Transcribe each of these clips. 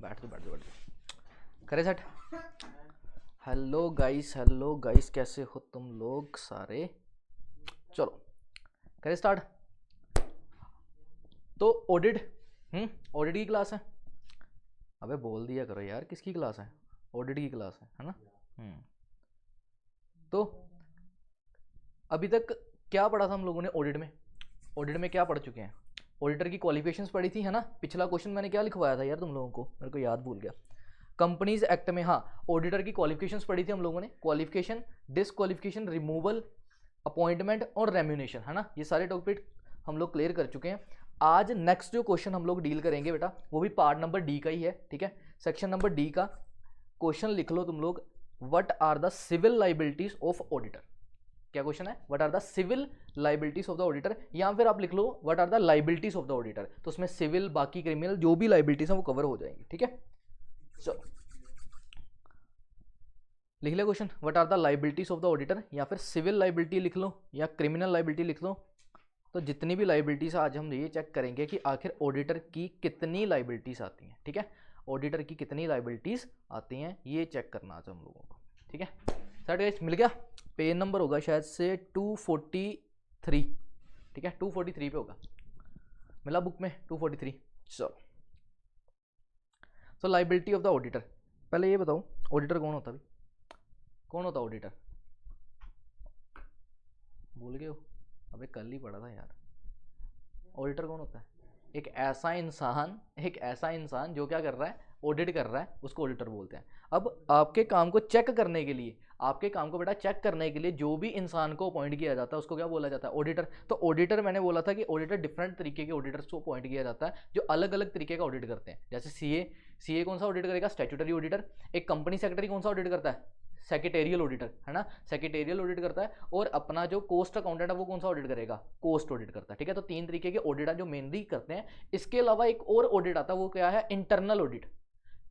बैठ दो करे सेट। हेलो गाइस कैसे हो तुम लोग सारे। चलो करे स्टार्ट। तो ऑडिट ऑडिट की क्लास है। अबे बोल दिया करो यार किसकी क्लास है। ऑडिट की क्लास है ना। तो अभी तक क्या पढ़ा था हम लोगों ने ऑडिट में। ऑडिट में क्या पढ़ चुके हैं। ऑडिटर की क्वालिफिकेशंस पढ़ी थी है ना। पिछला क्वेश्चन मैंने क्या लिखवाया था यार तुम लोगों को, मेरे को याद भूल गया। कंपनीज एक्ट में हाँ ऑडिटर की क्वालिफिकेशंस पढ़ी थी हम लोगों ने। क्वालिफिकेशन, डिसक्वालिफिकेशन, रिमूवल, अपॉइंटमेंट और रेम्यूनेशन है ना। ये सारे टॉपिक हम लोग क्लियर कर चुके हैं। आज नेक्स्ट जो क्वेश्चन हम लोग डील करेंगे बेटा वो भी पार्ट नंबर डी का ही है। ठीक है, सेक्शन नंबर डी का क्वेश्चन लिख लो तुम लोग। What are the civil liabilities of auditor. क्या क्वेश्चन है, what are the civil liabilities of the auditor, या फिर आप लिख लो what are the liabilities of the auditor. तो उसमें सिविल बाकी क्रिमिनल जो भी लाइबिलिटीज है वो कवर हो जाएंगी। ठीक है, चलो लिख ले question. What are the liabilities of the auditor, या फिर सिविल लाइबिलिटी लिख लो या क्रिमिनल लाइबिलिटी लिख लो। तो जितनी भी लाइबिलिटीज आज हम ये चेक करेंगे कि आखिर ऑडिटर की कितनी लाइबिलिटीज आती हैं। ठीक है, ऑडिटर की कितनी लाइबिलिटीज आती हैं ये चेक करना आज हम लोगों को। ठीक है सेट गाइस, मिल गया। पेज नंबर होगा शायद से 243। ठीक है 243 पे होगा, मिला बुक में 243। चलो सो लाइबिलिटी ऑफ द ऑडिटर। पहले ये बताओ ऑडिटर कौन होता है। कौन होता ऑडिटर, भूल गए हो। अबे कल ही पढ़ा था यार। ऑडिटर कौन होता है, एक ऐसा इंसान जो क्या कर रहा है, ऑडिट कर रहा है, उसको ऑडिटर बोलते हैं। अब आपके काम को चेक करने के लिए, आपके काम को बेटा चेक करने के लिए जो भी इंसान को अपॉइंट किया जाता है उसको क्या बोला जाता है, ऑडिटर। तो ऑडिटर मैंने बोला था कि ऑडिटर डिफरेंट तरीके के ऑडिटर्स को अपॉइंट किया जाता है जो अलग अलग तरीके का ऑडिट करते हैं। जैसे सीए कौन सा ऑडिट करेगा, स्टैट्यूटरी ऑडिटर। एक कंपनी सेक्रेटरी कौन सा ऑडिट करता है, सेक्रेटेरियल ऑडिटर है ना, सेक्रेटेरियल ऑडिट करता है। और अपना जो कोस्ट अकाउंटेंट है वो कौन सा ऑडिट करेगा, कोस्ट ऑडिट करता है। ठीक है, तो तीन तरीके के ऑडिट है जो मेनली करते हैं। इसके अलावा एक और ऑडिट आता है, वो क्या है, इंटरनल ऑडिट।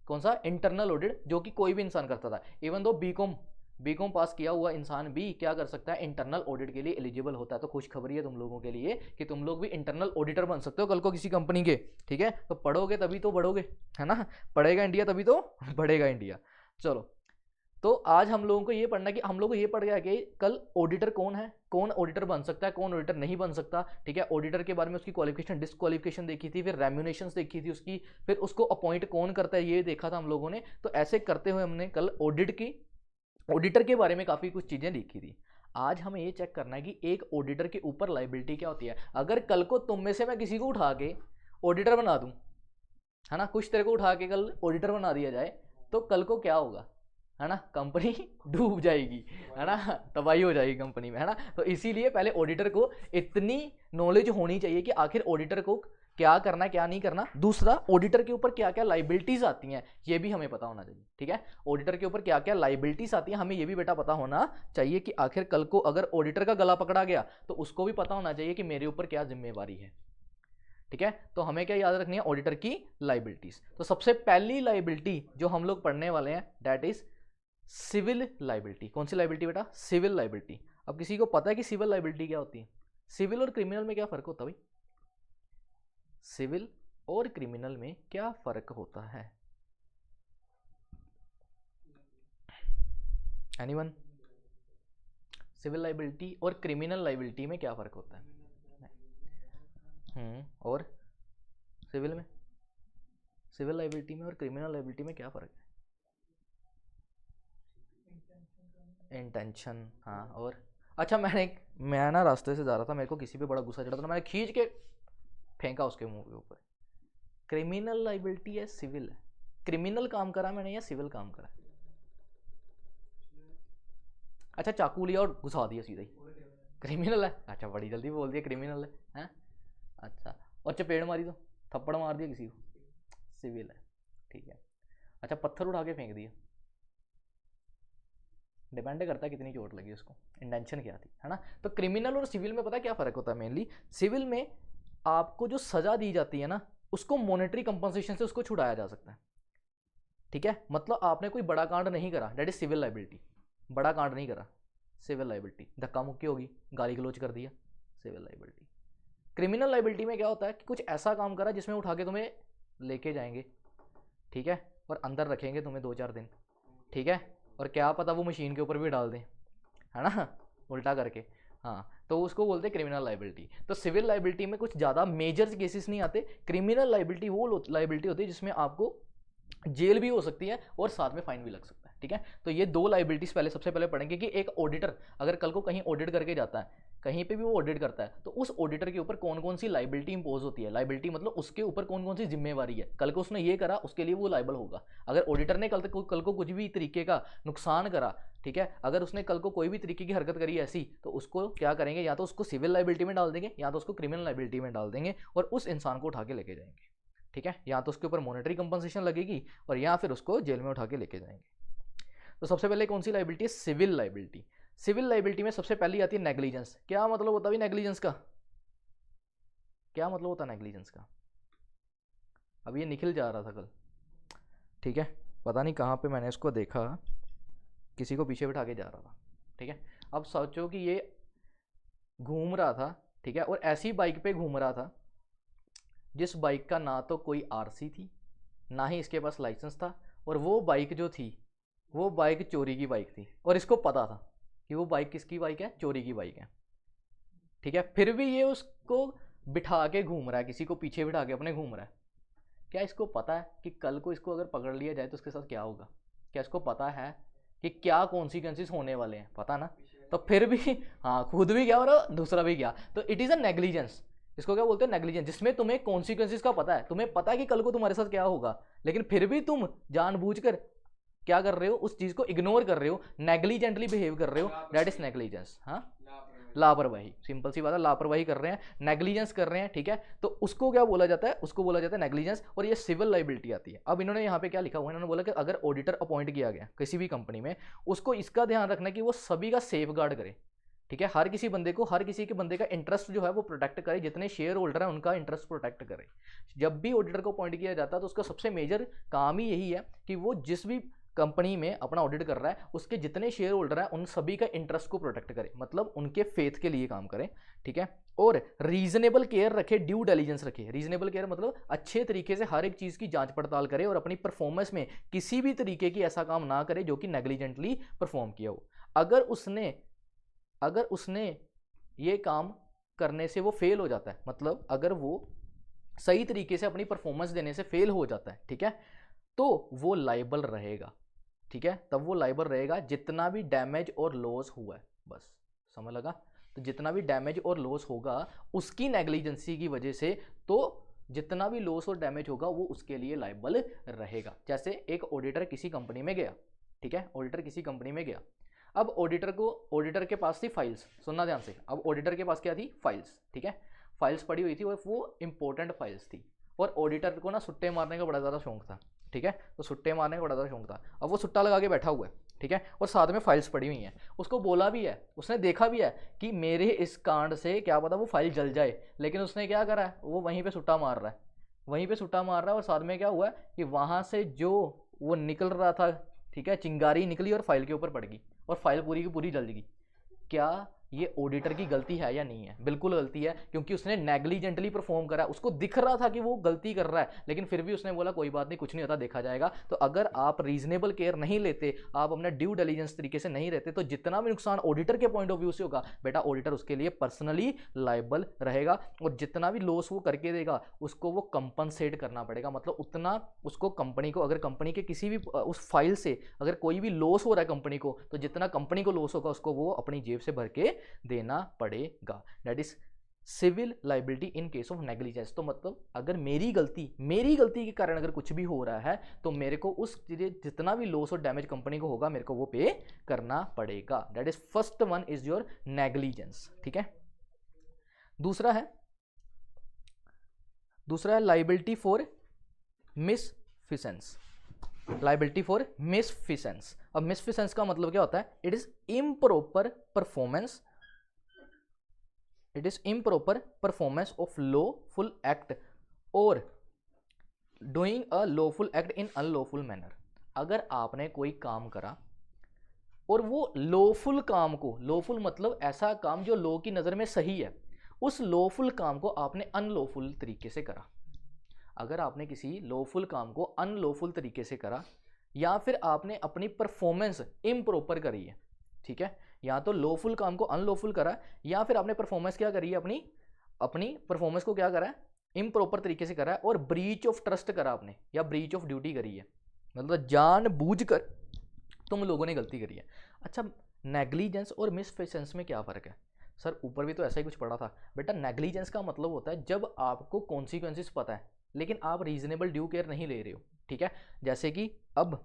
कौन सा, इंटरनल ऑडिट, जो कि कोई भी इंसान करता था। इवन दो बीकॉम पास किया हुआ इंसान भी क्या कर सकता है, इंटरनल ऑडिट के लिए एलिजिबल होता है। तो खुशखबरी है तुम लोगों के लिए कि तुम लोग भी इंटरनल ऑडिटर बन सकते हो कल को किसी कंपनी के। ठीक है, तो पढ़ोगे तभी तो बढ़ोगे है ना, पढ़ेगा इंडिया तभी तो बढ़ेगा इंडिया। चलो तो आज हम लोगों को ये पढ़ना कि हम लोग को ये पढ़ गया कि कल ऑडिटर कौन है, कौन ऑडिटर बन सकता है, कौन ऑडिटर नहीं बन सकता। ठीक है, ऑडिटर के बारे में उसकी क्वालिफिकेशन डिसक्वालिफिकेशन देखी थी, फिर रेम्यूनेशंस देखी थी उसकी, फिर उसको अपॉइंट कौन करता है ये देखा था हम लोगों ने। तो ऐसे करते हुए हमने कल ऑडिटर के बारे में काफ़ी कुछ चीज़ें देखी थी। आज हमें ये चेक करना है कि एक ऑडिटर के ऊपर लाइबिलिटी क्या होती है। अगर कल को तुम में से मैं किसी को उठा के ऑडिटर बना दूं है ना, कुछ तेरे को उठा के कल ऑडिटर बना दिया जाए, तो कल को क्या होगा है ना, कंपनी डूब जाएगी है ना, तबाही हो जाएगी कंपनी में है ना। तो इसीलिए पहले ऑडिटर को इतनी नॉलेज होनी चाहिए कि आखिर ऑडिटर को क्या करना है क्या नहीं करना। दूसरा, ऑडिटर के ऊपर क्या क्या लाइबिलिटीज आती हैं ये भी हमें पता होना चाहिए। ठीक है, ऑडिटर के ऊपर क्या क्या लाइबिलिटीज आती हैं हमें ये भी बेटा पता होना चाहिए कि आखिर कल को अगर ऑडिटर का गला पकड़ा गया तो उसको भी पता होना चाहिए कि मेरे ऊपर क्या जिम्मेवारी है। ठीक है, तो हमें क्या याद रखनी है, ऑडिटर की लाइबिलिटीज। तो सबसे पहली लाइबिलिटी जो हम लोग पढ़ने वाले हैं दैट इज सिविल लाइबिलिटी। कौन सी लाइबिलिटी बेटा, सिविल लाइबिलिटी। अब किसी को पता है कि सिविल लाइबिलिटी क्या होती है, सिविल और क्रिमिनल में क्या फर्क होता है भाई, सिविल और क्रिमिनल में क्या फर्क होता है, एनीवन। सिविल लाइबिलिटी और क्रिमिनल लाइबिलिटी में क्या फर्क होता है। और सिविल लाइबिलिटी में और क्रिमिनल लाइबिलिटी में क्या फर्क है, इंटेंशन। हाँ, और अच्छा मैं ना रास्ते से जा रहा था, मेरे को किसी पे बड़ा गुस्सा चढ़ा था, मैंने खींच के फेंका उसके मुंह के ऊपर। क्रिमिनल लाइबिलिटी है, सिविल है, क्रिमिनल काम करा मैंने या सिविल काम करा। अच्छा चाकू लिया और घुसा दिया सीधा ही, क्रिमिनल है। अच्छा बड़ी जल्दी बोल दिया क्रिमिनल है, हैं? अच्छा, और चपेड़ मारी तो, थप्पड़ मार दिया किसी को, सिविल है। ठीक है, अच्छा पत्थर उठा के फेंक दिया, डिपेंड करता है कितनी चोट लगी उसको, इंटेंशन क्या थी है ना। तो क्रिमिनल और सिविल में पता क्या फ़र्क होता है, मेनली सिविल में आपको जो सज़ा दी जाती है ना उसको मॉनेटरी कंपनसेशन से उसको छुड़ाया जा सकता है। ठीक है, मतलब आपने कोई बड़ा कांड नहीं करा, दैट इज सिविल लाइबिलिटी। बड़ा कांड नहीं करा, सिविल लाइबिलिटी। धक्का मुक्की होगी, गाली गलौज कर दिया, सिविल लाइबिलिटी। क्रिमिनल लाइबिलिटी में क्या होता है कि कुछ ऐसा काम करा जिसमें उठा के तुम्हें लेके जाएंगे, ठीक है, और अंदर रखेंगे तुम्हें 2-4 दिन, ठीक है, और क्या पता वो मशीन के ऊपर भी डाल दें, है ना, उल्टा करके। हाँ, तो उसको बोलते हैं क्रिमिनल लाइबिलिटी। तो सिविल लाइबिलिटी में कुछ ज़्यादा मेजर केसेस नहीं आते। क्रिमिनल लाइबिलिटी वो लाइबिलिटी होती है जिसमें आपको जेल भी हो सकती है और साथ में फाइन भी लग सकता है, ठीक है। तो ये 2 लाइबिलिटीज पहले सबसे पहले पढ़ेंगे कि एक ऑडिटर अगर कल को कहीं ऑडिट करके जाता है, कहीं पे भी वो ऑडिट करता है, तो उस ऑडिटर के ऊपर कौन कौन सी लाइबिलिटी इंपोज होती है। लाइबिलिटी मतलब उसके ऊपर कौन कौन सी जिम्मेवारी है, कल को उसने ये करा उसके लिए वो लाइबल होगा। अगर ऑडिटर ने कल को कुछ भी तरीके का नुकसान करा, ठीक है, अगर उसने कल को कोई भी तरीके की हरकत करी ऐसी, तो उसको क्या करेंगे, या तो उसको सिविल लाइबिलिटी में डाल देंगे या तो उसको क्रिमिनल लाइबिलिटी में डाल देंगे और उस इंसान को उठा के लेके जाएंगे, ठीक है। या तो उसके ऊपर मॉनेटरी कंपनसेशन लगेगी और या फिर उसको जेल में उठा के लेके जाएंगे। तो सबसे पहले कौन सी लाइबिलिटी है, सिविल लाइबिलिटी। सिविल लाइबिलिटी में सबसे पहली आती है नेग्लिजेंस। क्या मतलब होता है नेग्लिजेंस का, क्या मतलब होता है नेग्लिजेंस का? अब ये निखिल जा रहा था कल, ठीक है, पता नहीं कहाँ पे मैंने इसको देखा, किसी को पीछे बिठा के जा रहा था, ठीक है। अब सोचो कि ये घूम रहा था, ठीक है, और ऐसी बाइक पे घूम रहा था जिस बाइक का ना तो कोई आरसी थी ना ही इसके पास लाइसेंस था, और वो बाइक जो थी वो बाइक चोरी की बाइक थी और इसको पता था कि वो बाइक किसकी बाइक है, चोरी की बाइक है, ठीक है। फिर भी ये उसको बिठा के घूम रहा है, किसी को पीछे बिठा के अपने घूम रहा है। क्या इसको पता है कि कल को इसको अगर पकड़ लिया जाए तो उसके साथ क्या होगा? क्या इसको पता है कि क्या कॉन्सिक्वेंसेस होने वाले हैं? पता ना, तो फिर भी हाँ, खुद भी गया और दूसरा भी गया, तो इट इज़ अ नेग्लिजेंस। इसको क्या बोलते हैं, नेग्लिजेंस, जिसमें तुम्हें कॉन्सिक्वेंसेस का पता है, तुम्हें पता है कि कल को तुम्हारे साथ क्या होगा, लेकिन फिर भी तुम जानबूझकर क्या कर रहे हो, उस चीज को इग्नोर कर रहे हो, नेग्लिजेंटली बिहेव कर रहे हो, दैट इज नेग्लिजेंस। हाँ, लापरवाही, सिंपल सी बात है, लापरवाही कर रहे हैं, नेग्लिजेंस कर रहे हैं, ठीक है। तो उसको क्या बोला जाता है, उसको बोला जाता है नेग्लिजेंस, और ये सिविल लाइबिलिटी आती है। अब इन्होंने यहाँ पे क्या लिखा हुआ है, इन्होंने बोला कि अगर ऑडिटर अपॉइंट किया गया किसी भी कंपनी में, उसको इसका ध्यान रखना कि वो सभी का सेफ गार्ड करे, ठीक है। हर किसी बंदे को, हर किसी के बंदे का इंटरेस्ट जो है वो प्रोटेक्ट करे, जितने शेयर होल्डर है उनका इंटरेस्ट प्रोटेक्ट करे। जब भी ऑडिटर को अपॉइंट किया जाता है तो उसका सबसे मेजर काम ही यही है कि वो जिस भी कंपनी में अपना ऑडिट कर रहा है उसके जितने शेयर होल्डर हैं उन सभी का इंटरेस्ट को प्रोटेक्ट करे, मतलब उनके फेथ के लिए काम करे, ठीक है। और रीजनेबल केयर रखे, ड्यू डिलिजेंस रखे। रीजनेबल केयर मतलब अच्छे तरीके से हर एक चीज की जांच पड़ताल करे और अपनी परफॉर्मेंस में किसी भी तरीके की ऐसा काम ना करे जो कि नेग्लिजेंटली परफॉर्म किया हो। अगर उसने ये काम करने से वो फेल हो जाता है, मतलब अगर वो सही तरीके से अपनी परफॉर्मेंस देने से फेल हो जाता है, ठीक है, तो वो लाइबल रहेगा, ठीक है। तब वो लाइबल रहेगा जितना भी डैमेज और लॉस हुआ है, बस समझ लगा। तो जितना भी डैमेज और लॉस होगा उसकी नेग्लिजेंसी की वजह से, तो जितना भी लॉस और डैमेज होगा वो उसके लिए लाइबल रहेगा। जैसे एक ऑडिटर किसी कंपनी में गया, ठीक है, ऑडिटर किसी कंपनी में गया। अब ऑडिटर के पास थी फाइल्स, सुनना ध्यान से। अब ऑडिटर के पास क्या थी, फाइल्स, ठीक है, फाइल्स पड़ी हुई थी और वो इंपॉर्टेंट फाइल्स थी। और ऑडिटर को ना सुट्टे मारने का बड़ा ज़्यादा शौक था, ठीक है, तो सुट्टे मारने का बड़ा ज़्यादा शौक था। अब वो सुट्टा लगा के बैठा हुआ है, ठीक है, और साथ में फाइल्स पड़ी हुई हैं। उसको बोला भी है, उसने देखा भी है कि मेरे इस कांड से क्या पता वो फाइल जल जाए, लेकिन उसने क्या करा है, वो वहीं पे सुट्टा मार रहा है, वहीं पे सुट्टा मार रहा है। और साथ में क्या हुआ है कि वहाँ से जो वो निकल रहा था, ठीक है, चिंगारी निकली और फाइल के ऊपर पड़ गई और फाइल पूरी की पूरी जल गई। क्या ये ऑडिटर की गलती है या नहीं है? बिल्कुल गलती है, क्योंकि उसने नेग्लिजेंटली परफॉर्म करा। उसको दिख रहा था कि वो गलती कर रहा है, लेकिन फिर भी उसने बोला कोई बात नहीं, कुछ नहीं होता, देखा जाएगा। तो अगर आप रीजनेबल केयर नहीं लेते, आप अपना ड्यू डिलिजेंस तरीके से नहीं रहते, तो जितना भी नुकसान ऑडिटर के पॉइंट ऑफ व्यू से होगा, बेटा ऑडिटर उसके लिए पर्सनली लायबल रहेगा। और जितना भी लॉस वो करके देगा उसको वो कंपनसेट करना पड़ेगा, मतलब उतना उसको कंपनी को, अगर कंपनी के किसी भी उस फाइल से अगर कोई भी लॉस हो रहा है कंपनी को, तो जितना कंपनी को लॉस होगा उसको वो अपनी जेब से भर के देना पड़ेगा। That is civil liability in case of negligence. तो मतलब अगर मेरी गलती के कारण अगर कुछ भी हो रहा है तो मेरे को उस जितना भी लॉस और डैमेज कंपनी को होगा मेरे को वो पे करना पड़ेगा। That is first one is your negligence, ठीक है। दूसरा है liability for misfeasance. Liability for misfeasance. अब मिसफिसेंस का मतलब क्या होता है? It is improper performance, it is improper performance of lawful act और doing a lawful act in unlawful manner. अगर आपने कोई काम करा और वो लॉफुल काम को, लॉफुल मतलब ऐसा काम जो लॉ की नज़र में सही है, उस लॉफुल काम को आपने अनलॉफुल तरीके से करा। अगर आपने किसी लॉफुल काम को अनलॉफुल तरीके से करा या फिर आपने अपनी परफॉर्मेंस इम्प्रॉपर करी है, ठीक है, या तो लॉफुल काम को अनलॉफुल करा या फिर आपने परफॉर्मेंस क्या करी है, अपनी परफॉर्मेंस को क्या करा है, इम्प्रॉपर तरीके से करा है, और ब्रीच ऑफ ट्रस्ट करा आपने या ब्रीच ऑफ ड्यूटी करी है, मतलब जानबूझकर तुम लोगों ने गलती करी है। अच्छा, नेग्लिजेंस और मिसफिसेंस में क्या फ़र्क है? सर ऊपर भी तो ऐसा ही कुछ पढ़ा था बेटा। नेग्लिजेंस का मतलब होता है जब आपको कॉन्सिक्वेंसेस पता है लेकिन आप रीजनेबल ड्यू केयर नहीं ले रहे हो, ठीक है। जैसे कि अब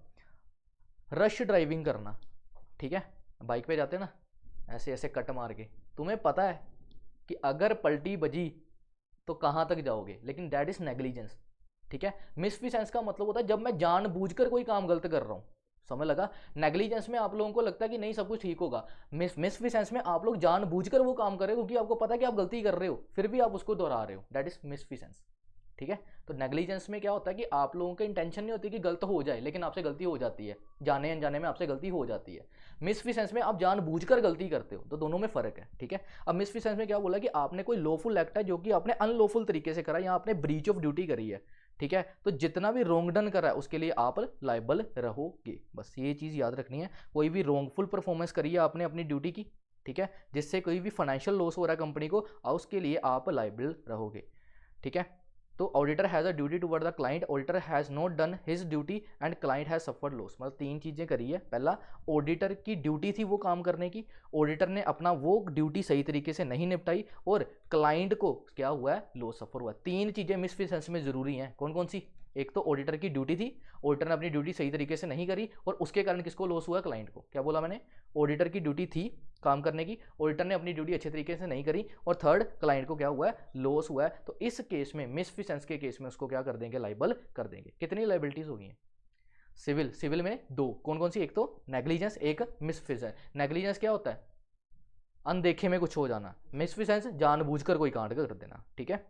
रश ड्राइविंग करना, ठीक है, बाइक पे जाते हैं ना ऐसे ऐसे कट मार के, तुम्हें पता है कि अगर पलटी बजी तो कहाँ तक जाओगे, लेकिन दैट इज नेग्लिजेंस, ठीक है। मिसफिसेंस का मतलब होता है जब मैं जानबूझकर कोई काम गलत कर रहा हूँ, समझ लगा। नेग्लिजेंस में आप लोगों को लगता है कि नहीं सब कुछ ठीक होगा, मिसफिसेंस में आप लोग जानबूझकर वो काम कर रहे हो क्योंकि आपको पता है कि आप गलती कर रहे हो फिर भी आप उसको दोहरा रहे हो, दैट इज मिसफिसेंस, ठीक है। तो नेग्लिजेंस में क्या होता है कि आप लोगों का इंटेंशन नहीं होती कि गलत हो जाए लेकिन आपसे गलती हो जाती है, जाने अनजाने में आपसे गलती हो जाती है। मिसफिसेंस में आप जानबूझकर गलती करते हो, तो दोनों में फर्क है, ठीक है। अब मिसफिसेंस में क्या बोला कि आपने कोई लॉफुल एक्ट है जो कि आपने अनलॉफुल तरीके से करा या आपने ब्रीच ऑफ ड्यूटी करी है, ठीक है। तो जितना भी रोंग डन करा है उसके लिए आप लाइबल रहोगे, बस ये चीज़ याद रखनी है। कोई भी रोंगफुल परफॉर्मेंस करी है आपने अपनी ड्यूटी की, ठीक है, जिससे कोई भी फाइनेंशियल लॉस हो रहा है कंपनी को, उसके लिए आप लाइबल रहोगे, ठीक है। तो auditor has a duty toward the client, auditor has not done his duty and client has suffered loss. मतलब तीन चीज़ें करी है। पहला, ऑडिटर की ड्यूटी थी वो काम करने की, ऑडिटर ने अपना वो ड्यूटी सही तरीके से नहीं निपटाई और क्लाइंट को क्या हुआ है, लॉस सफर हुआ। तीन चीज़ें मिसफिसेंस में ज़रूरी हैं। कौन कौन सी? एक तो ऑडिटर की ड्यूटी थी, ऑडिटर ने अपनी ड्यूटी सही तरीके से नहीं करी और उसके कारण किसको लॉस हुआ, क्लाइंट को। क्या बोला मैंने? ऑडिटर की ड्यूटी थी काम करने की, ऑडिटर ने अपनी ड्यूटी अच्छे तरीके से नहीं करी, और थर्ड, क्लाइंट को क्या हुआ है, लॉस हुआ है। तो इस केस में, मिसफिसेंस के केस में उसको क्या कर देंगे, लाइबल कर देंगे। कितनी लाइबिलिटीज होगी? सिविल में दो। कौन कौन सी? एक तो नेग्लिजेंस, एक मिसफिसेंस। नेग्लिजेंस क्या होता है? अनदेखे में कुछ हो जाना। मिसफिसेंस जानबूझकर कोई कांड कर देना, ठीक है।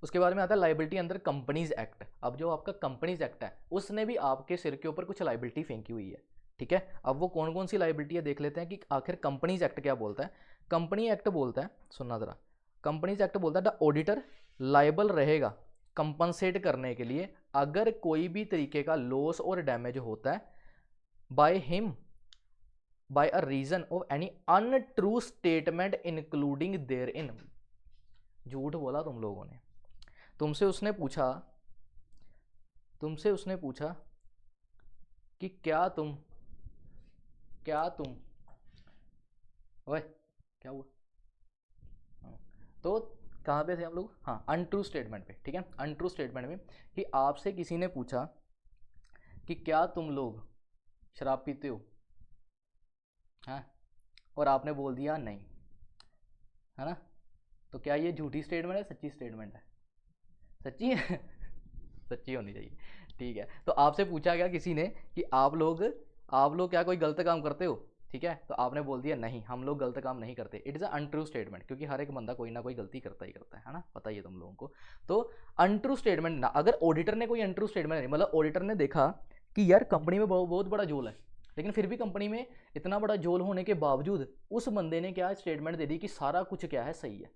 उसके बाद में आता है लाइबिलिटी अंदर कंपनीज एक्ट। अब जो आपका कंपनीज एक्ट है उसने भी आपके सिर के ऊपर कुछ लाइबिलिटी फेंकी हुई है, ठीक है। अब वो कौन कौन सी लाइबिलिटी है देख लेते हैं कि आखिर कंपनीज एक्ट क्या बोलता है। कंपनी एक्ट बोलता है, सुनना जरा, कंपनीज एक्ट बोलता है द ऑडिटर लाइबल रहेगा कंपनसेट करने के लिए अगर कोई भी तरीके का लॉस और डैमेज होता है by him by a reason of any untrue statement including therein. झूठ बोला तुम लोगों ने। तुमसे उसने पूछा कि क्या तुम ओए क्या हुआ? तो कहाँ पे थे हम लोग? हाँ, अनट्रू स्टेटमेंट पे, ठीक है। अनट्रू स्टेटमेंट में कि आपसे किसी ने पूछा कि क्या तुम लोग शराब पीते हो, हाँ, और आपने बोल दिया नहीं, है ना। तो क्या ये झूठी स्टेटमेंट है, सच्ची स्टेटमेंट है? सच्ची है सच्ची होनी चाहिए, ठीक है। तो आपसे पूछा गया किसी ने कि आप लोग क्या कोई गलत काम करते हो, ठीक है, तो आपने बोल दिया नहीं, हम लोग गलत काम नहीं करते। It is a untrue statement, क्योंकि हर एक बंदा कोई ना कोई गलती करता ही करता है ना, पता ही है तुम लोगों को। तो अनट्रू स्टेटमेंट ना, अगर ऑडिटर ने कोई अनट्रू स्टेटमेंट नहीं, मतलब ऑडिटर ने देखा कि यार कंपनी में बहुत बड़ा झोल है, लेकिन फिर भी कंपनी में इतना बड़ा झोल होने के बावजूद उस बंदे ने क्या स्टेटमेंट दे दी कि सारा कुछ क्या है, सही है,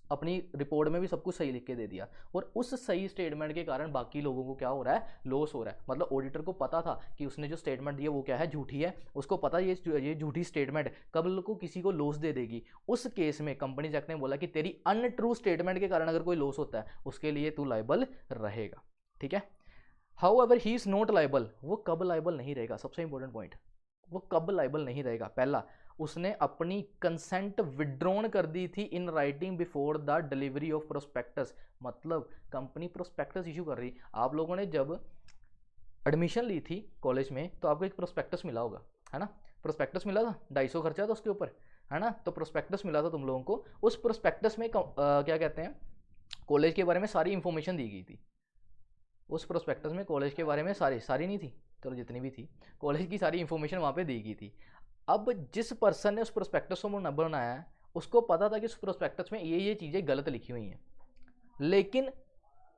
अपनी रिपोर्ट में भी सब कुछ सही लिख के दे दिया, और उस सही स्टेटमेंट के कारण बाकी लोगों को क्या हो रहा है, लॉस हो रहा है। मतलब ऑडिटर को पता था कि उसने जो स्टेटमेंट दिया वो क्या है, झूठी है, उसको पता ये झूठी स्टेटमेंट कब को किसी को लॉस दे देगी। उस केस में कंपनीज एक्ट ने बोला कि तेरी अनट्रू स्टेटमेंट के कारण अगर कोई लॉस होता है उसके लिए तू लाइबल रहेगा, ठीक है। However he is not liable, वो कब लाइबल नहीं रहेगा, सबसे इंपॉर्टेंट पॉइंट, वो कब लाइबल नहीं रहेगा। पहला, उसने अपनी कंसेंट विड्रॉन कर दी थी in writing before the delivery of prospectus. मतलब कंपनी प्रोस्पेक्टस इशू कर रही, आप लोगों ने जब एडमिशन ली थी कॉलेज में तो आपको एक प्रोस्पेक्टस मिला होगा, है ना। प्रोस्पेक्टस मिला था, 250 खर्चा था उसके ऊपर, है ना। तो प्रोस्पेक्टस मिला था तुम लोगों को। उस प्रोस्पेक्टस में क्या कहते हैं, कॉलेज के बारे में सारी इंफॉर्मेशन दी गई थी। उस प्रोस्पेक्टस में कॉलेज के बारे में सारी नहीं थी, चलो जितनी भी थी कॉलेज की सारी इंफॉर्मेशन वहाँ पे दी गई थी। अब जिस पर्सन ने उस प्रोस्पेक्टस को बनाया है उसको पता था कि उस प्रोस्पेक्टस में ये चीज़ें गलत लिखी हुई हैं, लेकिन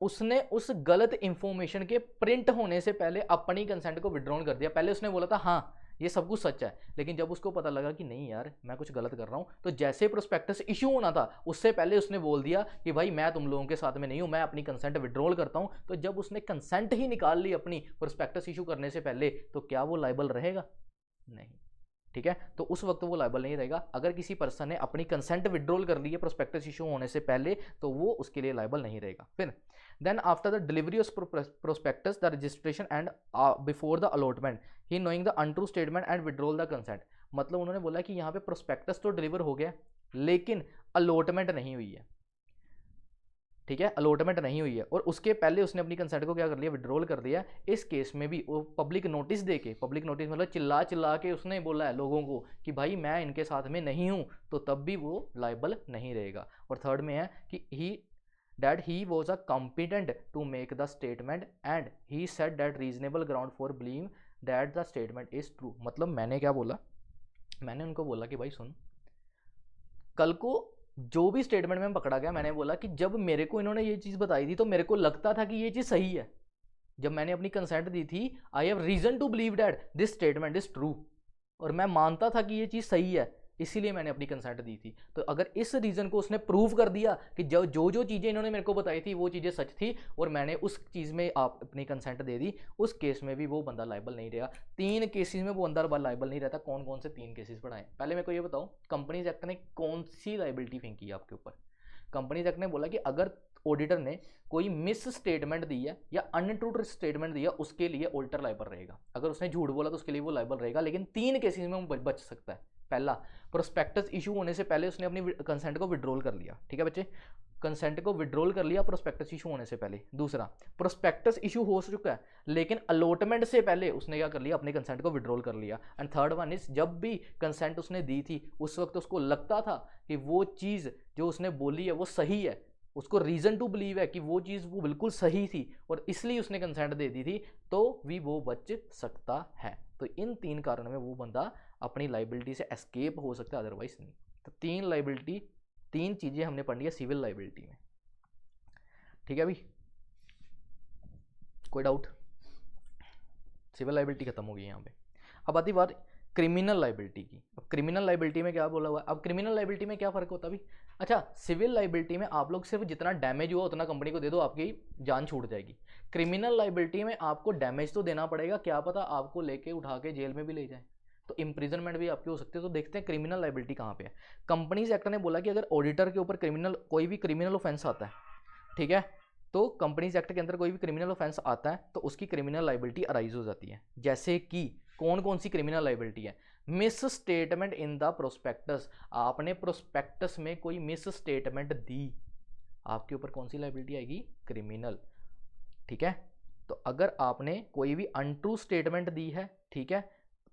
उसने उस गलत इंफॉर्मेशन के प्रिंट होने से पहले अपनी कंसेंट को विड्रॉन कर दिया। पहले उसने बोला था हाँ ये सब कुछ सच है। लेकिन जब उसको पता लगा कि नहीं यार मैं कुछ गलत कर रहा हूँ, तो जैसे प्रोस्पेक्टस इशू होना था उससे पहले उसने बोल दिया कि भाई मैं तुम लोगों के साथ में नहीं हूँ, मैं अपनी कंसेंट विड्रॉल करता हूँ। तो जब उसने कंसेंट ही निकाल ली अपनी प्रोस्पेक्टस इशू करने से पहले, तो क्या वो लायबल रहेगा? नहीं। ठीक है, तो उस वक्त वो लायबल नहीं रहेगा। अगर किसी पर्सन ने अपनी कंसेंट विड्रॉल कर ली है प्रोस्पेक्टस इशू होने से पहले, तो वो उसके लिए लायबल नहीं रहेगा। फिर then after the delivery of prospectus the registration and before the allotment he knowing the untrue statement and withdrawal the consent. मतलब उन्होंने बोला कि यहाँ पे प्रोस्पेक्टस तो डिलीवर हो गया लेकिन अलॉटमेंट नहीं हुई है। ठीक है, अलॉटमेंट नहीं हुई है और उसके पहले उसने अपनी कंसेंट को क्या कर लिया? विड्रॉल कर दिया। इस केस में भी वो पब्लिक नोटिस दे के, पब्लिक नोटिस मतलब चिल्ला चिल्ला के उसने बोला है लोगों को कि भाई मैं इनके साथ में नहीं हूं, तो तब भी वो लायबल नहीं रहेगा। और थर्ड में है कि he was a competent to make the statement and he said that reasonable ground for believing that the statement is true। मतलब मैंने क्या बोला? मैंने उनको बोला कि भाई सुन, कल को जो भी स्टेटमेंट में पकड़ा गया, मैंने बोला कि जब मेरे को इन्होंने ये चीज़ बताई थी तो मेरे को लगता था कि ये चीज़ सही है। जब मैंने अपनी कंसेंट दी थी, I have reason to believe that this statement is true, और मैं मानता था कि ये चीज़ सही है, इसीलिए मैंने अपनी कंसेंट दी थी। तो अगर इस रीज़न को उसने प्रूव कर दिया कि जो जो चीज़ें इन्होंने मेरे को बताई थी वो चीज़ें सच थी और मैंने उस चीज़ में आप अपनी कंसेंट दे दी, उस केस में भी वो बंदा लायबल नहीं रहेगा। 3 केसेस में वो बंदा लायबल नहीं रहता। कौन कौन से 3 केसेस पढ़ाएं? पहले मेरे को ये बताओ, कंपनीज एक्ट ने कौन सी लायबिलिटी फेंकी है आपके ऊपर? कंपनीज एक्ट ने बोला कि अगर ऑडिटर ने कोई मिस स्टेटमेंट दी है या अनट्रू स्टेटमेंट दी है, उसके लिए ऑडिटर लायबल रहेगा। अगर उसने झूठ बोला तो उसके लिए वो लायबल रहेगा, लेकिन 3 केसेस में वो बच सकता है। पहला, प्रोस्पेक्टस इशू होने से पहले उसने अपनी कंसेंट को विड्रॉल कर लिया। ठीक है बच्चे, कंसेंट को विड्रॉल कर लिया प्रोस्पेक्टस इशू होने से पहले। दूसरा, प्रोस्पेक्टस इशू हो चुका है लेकिन अलॉटमेंट से पहले उसने क्या कर लिया? अपने कंसेंट को विड्रॉल कर लिया। एंड थर्ड वन इज, जब भी कंसेंट उसने दी थी उस वक्त उसको लगता था कि वो चीज़ जो उसने बोली है वो सही है, उसको रीज़न टू बिलीव है कि वो चीज़ वो बिल्कुल सही थी और इसलिए उसने कंसेंट दे दी थी, तो भी वो बच सकता है। तो इन 3 कारणों में वो बंदा अपनी लाइबिलिटी से एस्केप हो सकता है, अदरवाइज नहीं। तो 3 लाइबिलिटी, 3 चीज़ें हमने पढ़ ली है सिविल लाइबिलिटी में। ठीक है भाई, कोई डाउट? सिविल लाइबिलिटी खत्म हो गई यहाँ पे। अब आती बात क्रिमिनल लाइबिलिटी की। अब क्रिमिनल लाइबिलिटी में क्या बोला हुआ है? अब क्रिमिनल लाइबिलिटी में क्या फ़र्क होता है भाई? अच्छा, सिविल लाइबिलिटी में आप लोग सिर्फ जितना डैमेज हुआ उतना कंपनी को दे दो, आपकी जान छूट जाएगी। क्रिमिनल लाइबिलिटी में आपको डैमेज तो देना पड़ेगा, क्या पता आपको लेके उठा के जेल में भी ले जाए, तो इम्प्रिजनमेंट भी आपकी हो सकती है। तो देखते हैं क्रिमिनल लाइबिलिटी कहाँ पे है। कंपनीज एक्ट ने बोला कि अगर ऑडिटर के ऊपर कोई भी क्रिमिनल ऑफेंस आता है, ठीक है, तो कंपनीज एक्ट के अंदर कोई भी क्रिमिनल ऑफेंस आता है तो उसकी क्रिमिनल लाइबिलिटी अराइज हो जाती है। जैसे कि कौन कौन सी क्रिमिनल लाइबिलिटी है? Miss statement in the prospectus, आपने प्रोस्पेक्टस में कोई मिस स्टेटमेंट दी, आपके ऊपर कौन सी लाइबिलिटी आएगी? क्रिमिनल। ठीक है, तो अगर आपने कोई भी अनट्रू स्टेटमेंट दी है, ठीक है,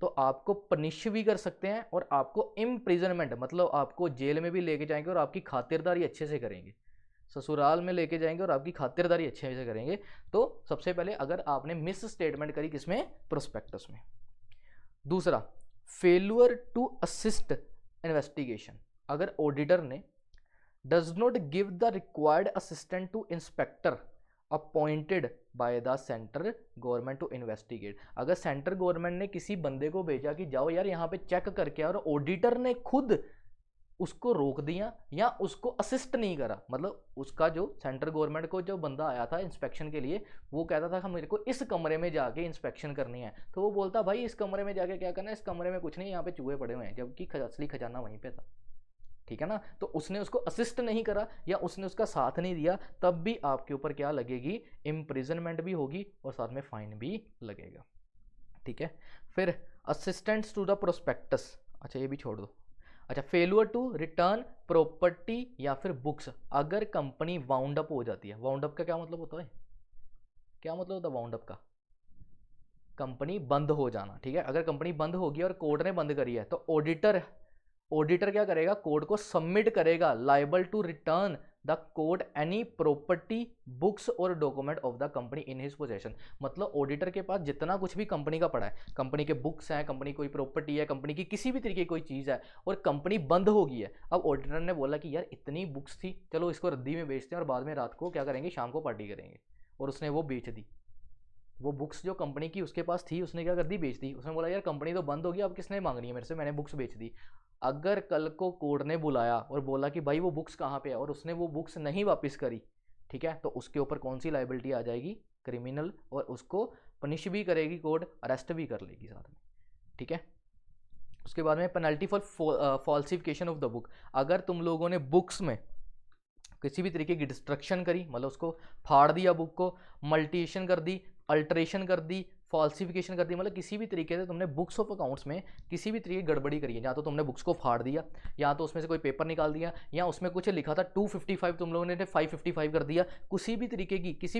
तो आपको पनिश भी कर सकते हैं और आपको इम्प्रिजनमेंट, मतलब आपको जेल में भी लेके जाएंगे और आपकी खातिरदारी अच्छे से करेंगे, ससुराल में लेके जाएंगे और आपकी खातिरदारी अच्छे से करेंगे। तो सबसे पहले अगर आपने मिस स्टेटमेंट करी, किसमें? प्रोस्पेक्टस में। दूसरा, फेल्यूर टू असिस्ट इन्वेस्टिगेशन, अगर ऑडिटर ने does not give the required assistant to inspector appointed by the central government to investigate, अगर सेंट्रल गवर्नमेंट ने किसी बंदे को भेजा कि जाओ यार यहाँ पे चेक करके, और ऑडिटर ने खुद उसको रोक दिया या उसको असिस्ट नहीं करा, मतलब उसका जो सेंट्रल गवर्नमेंट को जो बंदा आया था इंस्पेक्शन के लिए, वो कहता था कि मेरे को इस कमरे में जाके इंस्पेक्शन करनी है, तो वो बोलता भाई इस कमरे में जाके क्या करना है? इस कमरे में कुछ नहीं, यहाँ पे चूहे पड़े हुए हैं, जबकि असली खजाना वहीं पे था। ठीक है ना? तो उसने उसको असिस्ट नहीं करा या उसने उसका साथ नहीं दिया, तब भी आपके ऊपर क्या लगेगी? इम्प्रिजनमेंट भी होगी और साथ में फाइन भी लगेगा। ठीक है, फिर असिस्टेंट्स टू द प्रोस्पेक्टस, अच्छा ये भी छोड़ दो। अच्छा, फेल्यूर टू रिटर्न प्रॉपर्टी या फिर बुक्स, अगर कंपनी वाउंड अप हो जाती है। वाउंड अप का क्या मतलब होता है? क्या मतलब होता है वाउंड अप का? कंपनी बंद हो जाना। ठीक है, अगर कंपनी बंद होगी और कोर्ट ने बंद करी है तो ऑडिटर क्या करेगा? कोर्ट को सबमिट करेगा liable to return the court any property, books और document of the company in his possession. मतलब ऑडिटर के पास जितना कुछ भी कंपनी का पड़ा है, कंपनी के बुक्स हैं, कंपनी कोई प्रॉपर्टी है, कंपनी की किसी भी तरीके की कोई चीज़ है और कंपनी बंद हो गई है, अब ऑडिटर ने बोला कि यार इतनी बुक्स थी, चलो इसको रद्दी में बेचते हैं और बाद में रात को क्या करेंगे? शाम को पार्टी करेंगे, और उसने वो बेच दी। वो बुक्स जो कंपनी की उसके पास थी उसने क्या कर दी, बेच दी। उसने बोला यार कंपनी तो बंद होगी, अब किसने मांगनी है मेरे से, मैंने बुक्स बेच दी। अगर कल को कोर्ट ने बुलाया और बोला कि भाई वो बुक्स कहाँ पे है, और उसने वो बुक्स नहीं वापस करी, ठीक है, तो उसके ऊपर कौन सी लाइबिलिटी आ जाएगी, क्रिमिनल, और उसको पनिश भी करेगी कोर्ट, अरेस्ट भी कर लेगी साथ में, ठीक है। उसके बाद में penalty for falsification of the book. अगर तुम लोगों ने बुक्स में किसी भी तरीके की डिस्ट्रक्शन करी, मतलब उसको फाड़ दिया, बुक को मल्टीशन कर दी, अल्टरेशन कर दी, फॉल्सिफिकेशन कर दी, मतलब किसी भी तरीके से तुमने बुक्स ऑफ अकाउंट्स में किसी भी तरीके की गड़बड़ी करी है, या तो तुमने बुक्स को फाड़ दिया, या तो उसमें से कोई पेपर निकाल दिया, या उसमें कुछ लिखा था 255 तुम लोगों ने 555 कर दिया, किसी भी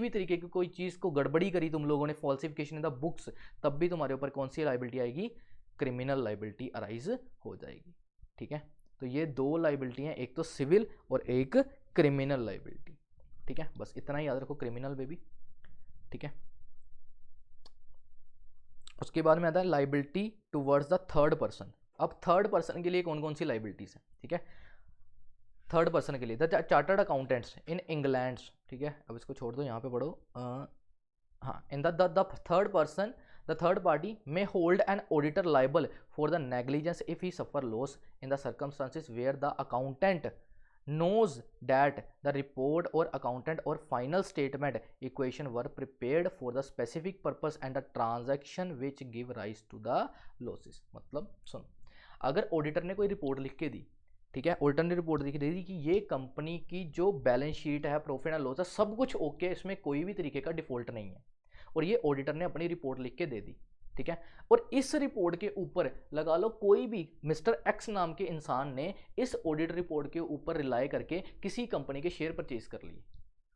तरीके की कोई चीज़ को गड़बड़ी करी तुम लोगों ने, फॉल्सिफिकेशन इन द बुक्स, तब भी तुम्हारे ऊपर कौन सी लाइबिलिटी आएगी, क्रिमिनल लाइबिलिटी अराइज हो जाएगी, ठीक है। तो ये दो लाइबिलिटी हैं, एक तो सिविल और एक क्रिमिनल लाइबिलिटी, ठीक है। बस इतना ही याद रखो, क्रिमिनल बेबी, ठीक है। उसके बाद में आता है liability towards the third person. अब थर्ड पर्सन के लिए कौन कौन सी लाइबिलिटीज है, ठीक है। थर्ड पर्सन के लिए the chartered accountants in England, ठीक है। अब इसको छोड़ दो, यहाँ पे पढ़ो। हाँ, in the third person, the third party may hold an auditor liable for the negligence if he suffer loss in the circumstances where the accountant knows that the report or accountant or final statement equation were prepared for the specific purpose and the transaction which give rise to the losses। मतलब सुनो, अगर auditor ने कोई report लिख के दी, ठीक है, auditor ने रिपोर्ट लिख दी कि ये कंपनी की जो बैलेंस शीट है, प्रॉफिट एंड लॉस है, सब कुछ ओके, इसमें कोई भी तरीके का डिफॉल्ट नहीं है, और ये ऑडिटर ने अपनी रिपोर्ट लिख के दे दी, ठीक है। और इस रिपोर्ट के ऊपर लगा लो कोई भी मिस्टर एक्स नाम के इंसान ने इस ऑडिट रिपोर्ट के ऊपर रिलाय करके किसी कंपनी के शेयर परचेज कर लिए,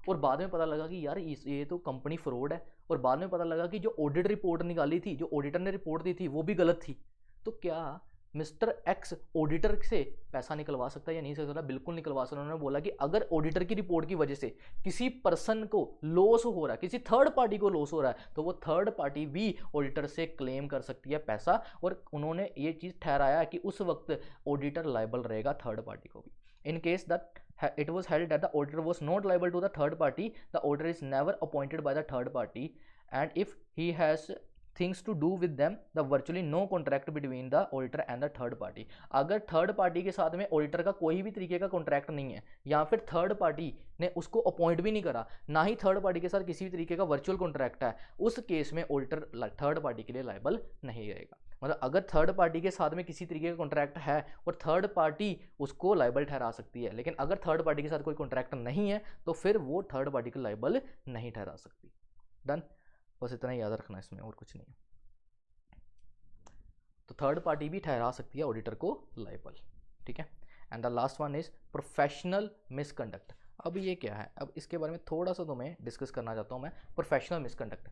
और बाद में पता लगा कि यार ये तो कंपनी फ्रॉड है, और बाद में पता लगा कि जो ऑडिट रिपोर्ट निकाली थी, जो ऑडिटर ने रिपोर्ट दी थी, वो भी गलत थी, तो क्या मिस्टर एक्स ऑडिटर से पैसा निकलवा सकता है या नहीं सकता? बिल्कुल निकलवा सकता है। उन्होंने बोला कि अगर ऑडिटर की रिपोर्ट की वजह से किसी पर्सन को लॉस हो रहा है, किसी थर्ड पार्टी को लॉस हो रहा है, तो वो थर्ड पार्टी भी ऑडिटर से क्लेम कर सकती है पैसा, और उन्होंने ये चीज़ ठहराया कि उस वक्त ऑडिटर लायबल रहेगा थर्ड पार्टी को भी। In case that it was held that the auditor was not liable to the third party, the auditor is never appointed by the third party, and if he has things to do with them, the virtually no contract between the auditor and the third party। अगर third party के साथ में auditor का कोई भी तरीके का contract नहीं है, या फिर थर्ड पार्टी ने उसको अपॉइंट भी नहीं करा, ना ही थर्ड पार्टी के साथ किसी भी तरीके का वर्चुअल कॉन्ट्रैक्ट है, उस केस में ऑडिटर थर्ड पार्टी के लिए लायबल नहीं रहेगा। मतलब अगर थर्ड पार्टी के साथ में किसी तरीके का कॉन्ट्रैक्ट है और थर्ड पार्टी उसको लायबल ठहरा सकती है, लेकिन अगर थर्ड पार्टी के साथ कोई कॉन्ट्रैक्ट नहीं है तो फिर वो थर्ड पार्टी को लायबल नहीं ठहरा सकती। डन, बस इतना ही याद रखना, इसमें और कुछ नहीं है। तो थर्ड पार्टी भी ठहरा सकती है ऑडिटर को लायबल, ठीक है। And the last one is professional misconduct. अब ये क्या है, अब इसके बारे में थोड़ा सा तुम्हें डिस्कस करना चाहता हूँ मैं। प्रोफेशनल मिसकंडक्ट,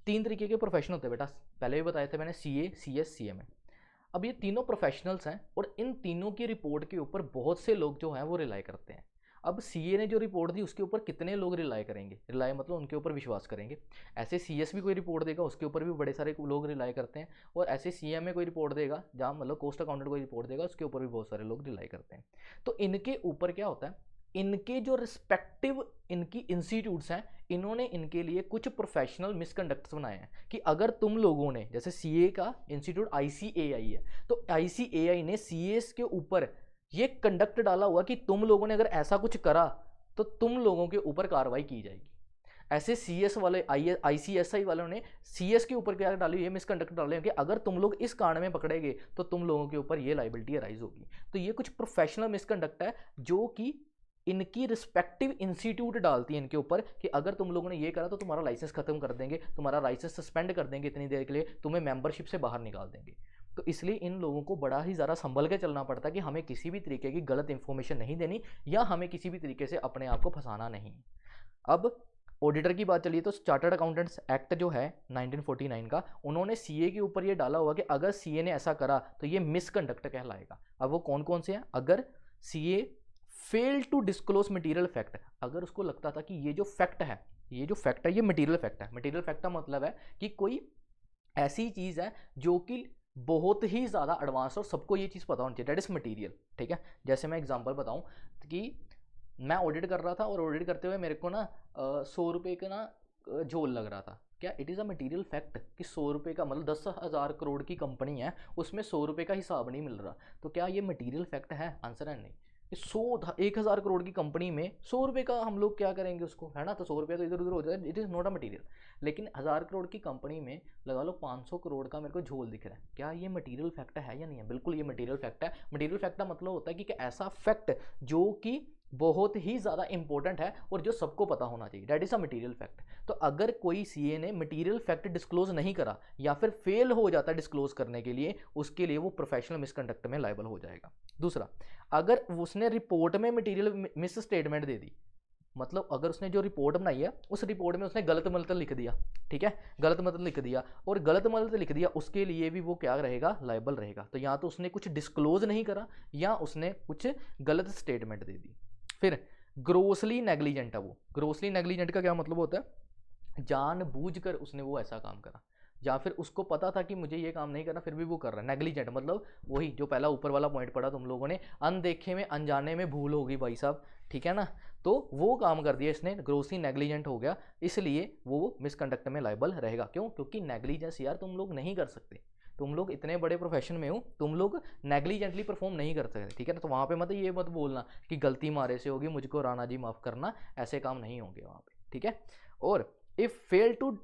तीन तरीके के प्रोफेशन होते हैं बेटा, पहले भी बताए थे मैंने, सीए, सीएस, सीएमए। अब ये तीनों प्रोफेशनल्स हैं, और इन तीनों की रिपोर्ट के ऊपर बहुत से लोग जो हैं वो रिलाई करते हैं। अब सीए ने जो रिपोर्ट दी उसके ऊपर कितने लोग रिलाई करेंगे, रिलाई मतलब उनके ऊपर विश्वास करेंगे। ऐसे सीएस भी कोई रिपोर्ट देगा, उसके ऊपर भी बड़े सारे लोग रिलाई करते हैं, और ऐसे सीएमए कोई रिपोर्ट देगा, जहाँ मतलब कॉस्ट अकाउंटेंट कोई रिपोर्ट देगा, उसके ऊपर भी बहुत सारे लोग रिलाई करते हैं। तो इनके ऊपर क्या होता है, इनके जो रिस्पेक्टिव इनकी इंस्टीट्यूट्स हैं, इन्होंने इनके लिए कुछ प्रोफेशनल मिसकंडक्ट्स बनाए हैं कि अगर तुम लोगों ने, जैसे सीए का इंस्टीट्यूट आईसीएआई है, तो आईसीएआई ने सीएस के ऊपर ये कंडक्ट डाला हुआ कि तुम लोगों ने अगर ऐसा कुछ करा तो तुम लोगों के ऊपर कार्रवाई की जाएगी। ऐसे सीएस वाले, आईसीएसआई वालों ने सीएस के ऊपर क्या डाली, ये मिसकंडक्ट डाले कि अगर तुम लोग इस कांड में पकड़े गए तो तुम लोगों के ऊपर ये लाइबिलिटी अराइज होगी। तो ये कुछ प्रोफेशनल मिसकंडक्ट है जो कि इनकी रिस्पेक्टिव इंस्टीट्यूट डालती है इनके ऊपर कि अगर तुम लोगों ने ये करा तो तुम्हारा लाइसेंस खत्म कर देंगे, तुम्हारा लाइसेंस सस्पेंड कर देंगे इतनी देर के लिए, तुम्हें मेंबरशिप से बाहर निकाल देंगे। तो इसलिए इन लोगों को बड़ा ही ज़्यादा संभल के चलना पड़ता है कि हमें किसी भी तरीके की गलत इंफॉर्मेशन नहीं देनी, या हमें किसी भी तरीके से अपने आप को फंसाना नहीं। अब ऑडिटर की बात चलिए तो चार्टर्ड अकाउंटेंट्स एक्ट जो है 1949 का, उन्होंने सीए के ऊपर ये डाला हुआ कि अगर सीए ने ऐसा करा तो ये मिसकंडक्ट कहलाएगा। अब वो कौन कौन से हैं, अगर CA fail to disclose material fact, अगर उसको लगता था कि ये जो फैक्ट है, ये जो फैक्ट है ये मटेरियल फैक्ट है। मटेरियल फैक्ट का मतलब है कि कोई ऐसी चीज़ है जो कि बहुत ही ज़्यादा एडवांस और सबको ये चीज़ पता होनी चाहिए, दैट इज मटेरियल, ठीक है। जैसे मैं एग्जांपल बताऊं कि मैं ऑडिट कर रहा था, और ऑडिट करते हुए मेरे को ना 100 रुपये का ना झोल लग रहा था, क्या it is a material fact कि 100 रुपये का मतलब 10,000 करोड़ की कंपनी है, उसमें 100 रुपये का हिसाब नहीं मिल रहा, तो क्या ये मटीरियल फैक्ट है? आंसर है नहीं। 1,000 करोड़ की कंपनी में 100 रुपये का हम लोग क्या करेंगे उसको, है ना, तो 100 रुपये तो इधर उधर हो जाए, it is not a material. लेकिन 1,000 करोड़ की कंपनी में लगा लो 500 करोड़ का मेरे को झोल दिख रहा है, क्या ये मटीरियल फैक्ट है या नहीं है? बिल्कुल ये मटीरियल फैक्ट है। मटीरियल फैक्ट का मतलब होता है कि ऐसा फैक्ट जो कि बहुत ही ज़्यादा इंपॉर्टेंट है और जो सबको पता होना चाहिए, that is a material fact. तो अगर कोई सीए ने मटीरियल फैक्ट डिस्क्लोज नहीं करा या फिर फेल हो जाता है डिस्क्लोज करने के लिए, उसके लिए वो प्रोफेशनल मिसकंडक्ट में लायबल हो जाएगा। दूसरा, अगर उसने रिपोर्ट में मटीरियल मिस स्टेटमेंट दे दी, मतलब अगर उसने जो रिपोर्ट बनाई है उस रिपोर्ट में उसने गलत मतलब लिख दिया, ठीक है, गलत मतलब लिख दिया और गलत मतलब लिख दिया, उसके लिए भी वो क्या रहेगा, लायबल रहेगा। तो या तो उसने कुछ डिस्क्लोज नहीं करा या उसने कुछ गलत स्टेटमेंट दे दी। फिर ग्रोसली नेग्लिजेंट है वो। ग्रोसली नेग्लिजेंट का क्या मतलब होता है? जानबूझकर उसने वो ऐसा काम करा या फिर उसको पता था कि मुझे ये काम नहीं करना फिर भी वो कर रहा है। नेग्लिजेंट मतलब वही जो पहला ऊपर वाला पॉइंट पढ़ा तुम लोगों ने, अनदेखे में अनजाने में भूल होगी भाई साहब, ठीक है ना, तो वो काम कर दिया इसने, ग्रोसली नेग्लिजेंट हो गया, इसलिए वो मिसकंडक्ट में लायबल रहेगा। क्यों? क्योंकि नेग्लिजेंस यार तुम लोग नहीं कर सकते, तुम लोग इतने बड़े प्रोफेशन में हो, तुम लोग नेग्लिजेंटली परफॉर्म नहीं कर सकते, ठीक है ना। तो वहाँ पे मतलब ये मत बोलना कि गलती मारे से होगी, मुझको राणा जी माफ़ करना, ऐसे काम नहीं होंगे वहाँ पे, ठीक है। और if fail to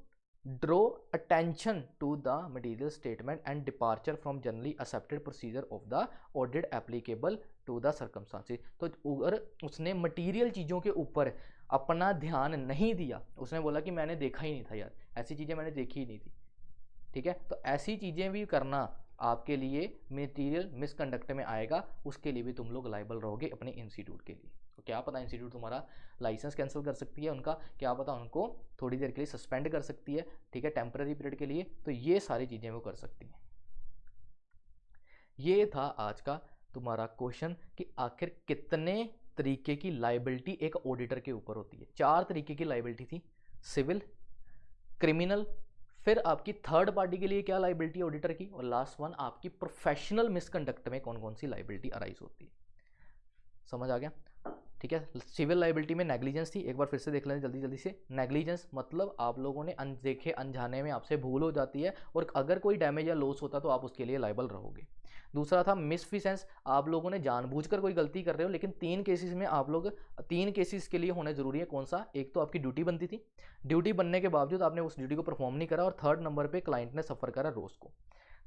draw attention to the material statement and departure from generally accepted procedure of the audit applicable to the circumstances। तो अगर उसने मटीरियल चीज़ों के ऊपर अपना ध्यान नहीं दिया, उसने बोला कि मैंने देखा ही नहीं था यार, ऐसी चीज़ें मैंने देखी ही नहीं थी, ठीक है, तो ऐसी चीज़ें भी करना आपके लिए मटीरियल मिसकंडक्ट में आएगा, उसके लिए भी तुम लोग लायबल रहोगे अपने इंस्टीट्यूट के लिए। तो क्या पता इंस्टीट्यूट तुम्हारा लाइसेंस कैंसिल कर सकती है, उनका क्या पता उनको थोड़ी देर के लिए सस्पेंड कर सकती है, ठीक है, टेम्पररी पीरियड के लिए, तो ये सारी चीज़ें वो कर सकती हैं। ये था आज का तुम्हारा क्वेश्चन कि आखिर कितने तरीके की लाइबिलिटी एक ऑडिटर के ऊपर होती है। 4 तरीके की लाइबिलिटी थी, सिविल, क्रिमिनल, फिर आपकी थर्ड पार्टी के लिए क्या लाइबिलिटी ऑडिटर की, और लास्ट वन आपकी प्रोफेशनल मिसकंडक्ट में कौन कौन सी लाइबिलिटी अराइज होती है। समझ आ गया? ठीक है। सिविल लाइबिलिटी में नेग्लिजेंस थी, एक बार फिर से देख लें जल्दी जल्दी से। नेग्लिजेंस मतलब आप लोगों ने अनदेखे अनजाने में आपसे भूल हो जाती है और अगर कोई डैमेज या लॉस होता तो आप उसके लिए लाइबल रहोगे। दूसरा था मिसफिसेंस, आप लोगों ने जानबूझकर कोई गलती कर रहे हो, लेकिन 3 केसेस में आप लोग 3 केसेस के लिए होना जरूरी है। कौन सा? एक तो आपकी ड्यूटी बनती थी, ड्यूटी बनने के बावजूद आपने उस ड्यूटी को परफॉर्म नहीं करा, और थर्ड नंबर पे क्लाइंट ने सफ़र करा रोस को।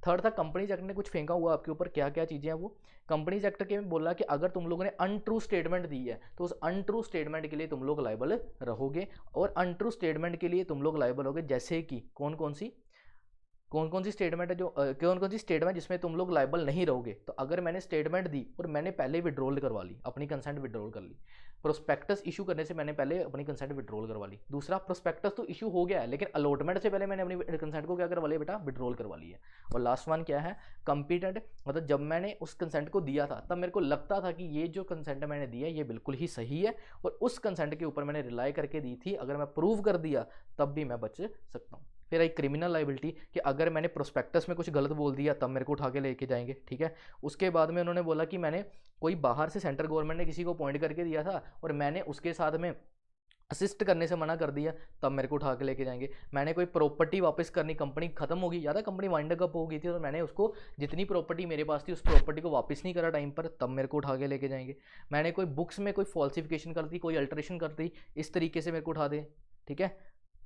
थर्ड था कंपनीज एक्ट ने कुछ फेंका हुआ आपके ऊपर, क्या क्या चीज़ें हैं वो। कंपनीज एक्ट के में बोला कि अगर तुम लोगों ने अनट्रू स्टेटमेंट दी है तो उस अनट्रू स्टेटमेंट के लिए तुम लोग लायबल रहोगे, और अनट्रू स्टेटमेंट के लिए तुम लोग लायबल होगे जैसे कि कौन कौन सी स्टेटमेंट है जो कौन कौन सी स्टेटमेंट जिसमें तुम लोग लायबल नहीं रहोगे। तो अगर मैंने स्टेटमेंट दी और मैंने पहले विड्रॉल करवा ली, अपनी कंसेंट विड्रॉल कर ली, प्रोस्पेक्टस इशू करने से मैंने पहले अपनी कंसेंट विड्रॉल करवा ली। दूसरा, प्रोस्पेक्टस तो इशू हो गया है लेकिन अलॉटमेंट से पहले मैंने अपनी कंसेंट को क्या करवा लिया बेटा, विड्रॉल करवा ली है। और लास्ट वन क्या है, कंपीटेंट, मतलब जब मैंने उस कंसेंट को दिया था तब मेरे को लगता था कि ये जो कंसेंट मैंने दिया ये बिल्कुल ही सही है, और उस कंसेंट के ऊपर मैंने रिलाई करके दी थी, अगर मैं प्रूव कर दिया तब भी मैं बच सकता हूँ। फिर आई क्रिमिनल लाइबिलिटी कि अगर मैंने प्रोस्पेक्टस में कुछ गलत बोल दिया तब मेरे को उठा के लेके जाएंगे, ठीक है। उसके बाद में उन्होंने बोला कि मैंने कोई बाहर से सेंट्रल गवर्नमेंट ने किसी को अपॉइंट करके दिया था और मैंने उसके साथ में असिस्ट करने से मना कर दिया, तब मेरे को उठा के लेके जाएंगे। मैंने कोई प्रॉपर्टी वापस करनी, कंपनी खत्म होगी, ज़्यादा कंपनी वाइंड अप हो गई थी और मैंने उसको जितनी प्रॉपर्टी मेरे पास थी उस प्रॉपर्टी को वापस नहीं करा टाइम पर, तब मेरे को उठा के लेके जाएंगे। मैंने कोई बुक्स में कोई फॉल्सिफिकेशन कर दी, कोई अल्टरेशन कर दी, इस तरीके से मेरे को उठा दे, ठीक है।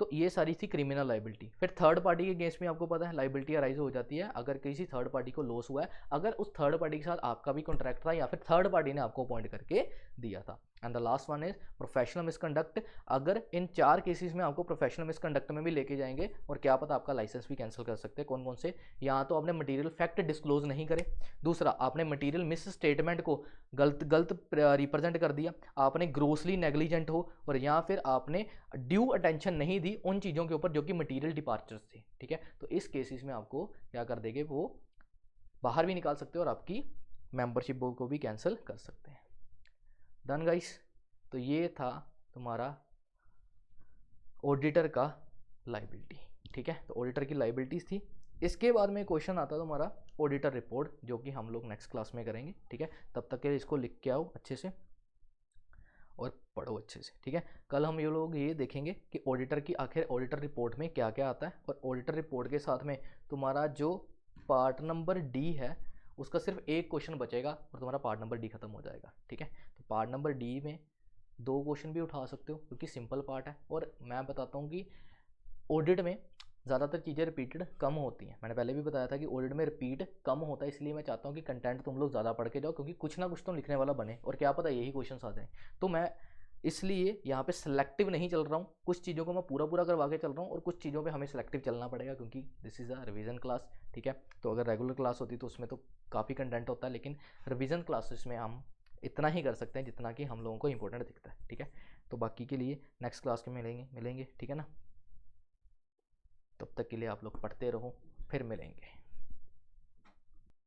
तो ये सारी थी क्रिमिनल लाइबिलिटी। फिर थर्ड पार्टी के केस में आपको पता है लाइबिलिटी अराइज हो जाती है अगर किसी थर्ड पार्टी को लॉस हुआ है, अगर उस थर्ड पार्टी के साथ आपका भी कॉन्ट्रैक्ट था या फिर थर्ड पार्टी ने आपको अपॉइंट करके दिया था। And the last one is professional misconduct, अगर इन 4 केसेस में आपको प्रोफेशनल मिसकंडक्ट में भी लेके जाएंगे और क्या पता आपका लाइसेंस भी कैंसिल कर सकते हैं। कौन कौन से? यहाँ तो आपने मटीरियल फैक्ट डिस्क्लोज नहीं करे, दूसरा आपने मटीरियल मिस स्टेटमेंट को गलत रिप्रेजेंट कर दिया, आपने ग्रोसली नेग्लिजेंट हो, और या फिर आपने ड्यू अटेंशन नहीं दी उन चीज़ों के ऊपर जो कि मटीरियल डिपार्चर्स थे, ठीक है। तो इस केसेस में आपको क्या कर देंगे, वो बाहर भी निकाल सकते हैं और आपकी मेंबरशिप को भी कैंसिल कर सकते हैं। Done guys. तो ये था तुम्हारा ऑडिटर का लाइबिलिटी, ठीक है। तो ऑडिटर की लाइबिलिटीज थी। इसके बाद में क्वेश्चन आता है तुम्हारा ऑडिटर रिपोर्ट, जो कि हम लोग नेक्स्ट क्लास में करेंगे, ठीक है। तब तक के लिए इसको लिख के आओ अच्छे से। और पढ़ो अच्छे से, ठीक है। कल हम ये लोग ये देखेंगे कि ऑडिटर की आखिर ऑडिटर रिपोर्ट में क्या क्या आता है, और ऑडिटर रिपोर्ट के साथ में तुम्हारा जो पार्ट नंबर डी है उसका सिर्फ एक क्वेश्चन बचेगा और तुम्हारा पार्ट नंबर डी खत्म हो जाएगा, ठीक है। तो पार्ट नंबर डी में 2 क्वेश्चन भी उठा सकते हो क्योंकि सिंपल पार्ट है, और मैं बताता हूँ कि ऑडिट में ज़्यादातर चीज़ें रिपीटेड कम होती हैं। मैंने पहले भी बताया था कि ऑडिट में रिपीट कम होता है, इसलिए मैं चाहता हूँ कि कंटेंट तुम लोग ज़्यादा पढ़ के जाओ, क्योंकि कुछ ना कुछ तो लिखने वाला बने और क्या पता यही क्वेश्चन आ जाए। तो मैं इसलिए यहाँ पे सिलेक्टिव नहीं चल रहा हूँ, कुछ चीज़ों को मैं पूरा पूरा करवा के चल रहा हूँ और कुछ चीज़ों पे हमें सिलेक्टिव चलना पड़ेगा क्योंकि this is a revision class, ठीक है। तो अगर रेगुलर क्लास होती तो उसमें तो काफ़ी कंटेंट होता है, लेकिन रिवीजन क्लासेस में हम इतना ही कर सकते हैं जितना कि हम लोगों को इंपॉर्टेंट दिखता है, ठीक है। तो बाकी के लिए नेक्स्ट क्लास के मिलेंगे, ठीक है ना। तब तक के लिए आप लोग पढ़ते रहो, फिर मिलेंगे।